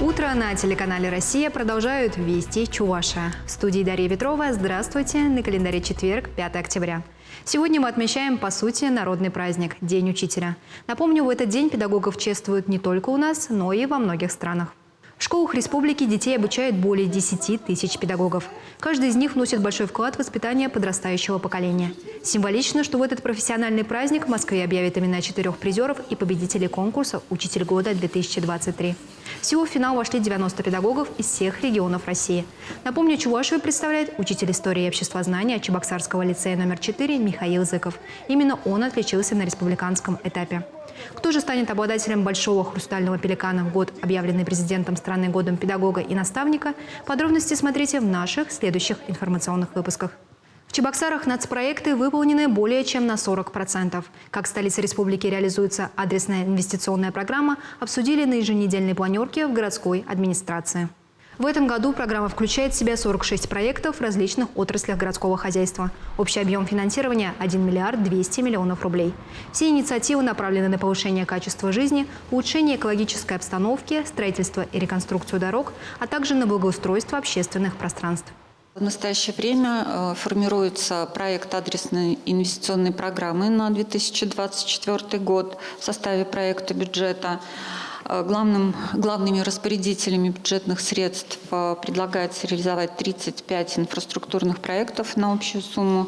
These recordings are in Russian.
Утро на телеканале «Россия» продолжают «Вести Чувашия». В студии Дарья Петрова. Здравствуйте. На календаре четверг, 5 октября. Сегодня мы отмечаем, по сути, народный праздник – День учителя. Напомню, в этот день педагогов чествуют не только у нас, но и во многих странах. В школах республики детей обучают более 10 тысяч педагогов. Каждый из них вносит большой вклад в воспитание подрастающего поколения. Символично, что в этот профессиональный праздник в Москве объявят имена 4 призеров и победителей конкурса «Учитель года-2023». Всего в финал вошли 90 педагогов из всех регионов России. Напомню, Чувашию представляет учитель истории и обществознания Чебоксарского лицея номер 4 Михаил Зыков. Именно он отличился на республиканском этапе. Кто же станет обладателем большого хрустального пеликана в год, объявленный президентом страны годом педагога и наставника? Подробности смотрите в наших следующих информационных выпусках. В Чебоксарах нацпроекты выполнены более чем на 40%. Как в столице республики реализуется адресная инвестиционная программа, обсудили на еженедельной планерке в городской администрации. В этом году программа включает в себя 46 проектов в различных отраслях городского хозяйства. Общий объем финансирования – 1 миллиард 200 миллионов рублей. Все инициативы направлены на повышение качества жизни, улучшение экологической обстановки, строительство и реконструкцию дорог, а также на благоустройство общественных пространств. В настоящее время формируется проект адресной инвестиционной программы на 2024 год в составе проекта бюджета. Главными распорядителями бюджетных средств предлагается реализовать 35 инфраструктурных проектов на общую сумму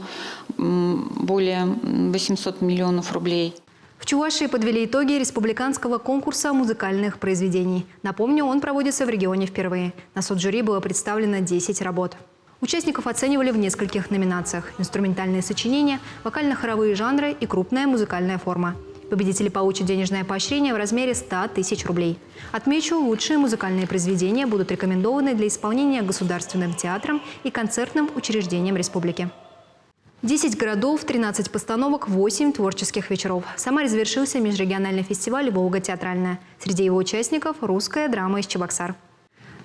более 800 миллионов рублей. В Чувашии подвели итоги республиканского конкурса музыкальных произведений. Напомню, он проводится в регионе впервые. На суд жюри было представлено 10 работ. Участников оценивали в нескольких номинациях – инструментальные сочинения, вокально-хоровые жанры и крупная музыкальная форма. Победители получат денежное поощрение в размере 100 тысяч рублей. Отмечу, лучшие музыкальные произведения будут рекомендованы для исполнения Государственным театром и концертным учреждением республики. 10 городов, 13 постановок, 8 творческих вечеров. В Самаре завершился межрегиональный фестиваль «Волга театральная». Среди его участников – русская драма из Чебоксар.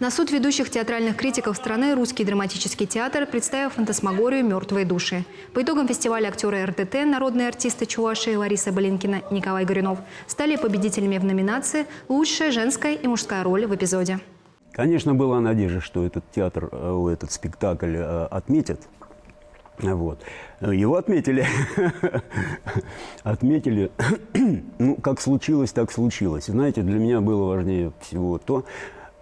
На суд ведущих театральных критиков страны Русский драматический театр представил фантасмагорию «Мертвые души». По итогам фестиваля актеры РТТ, народные артисты Чувашии Лариса Балинкина и Николай Горюнов стали победителями в номинации «Лучшая женская и мужская роль в эпизоде». Конечно, была надежда, что этот театр, этот спектакль отметят. Вот. Его отметили. Отметили. Ну, как случилось, так случилось. Знаете, для меня было важнее всего то,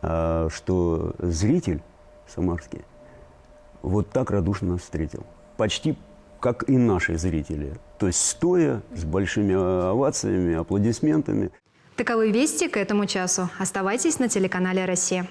что зритель самарский вот так радушно нас встретил. Почти как и наши зрители. То есть стоя, с большими овациями, аплодисментами. Таковы вести к этому часу. Оставайтесь на телеканале «Россия».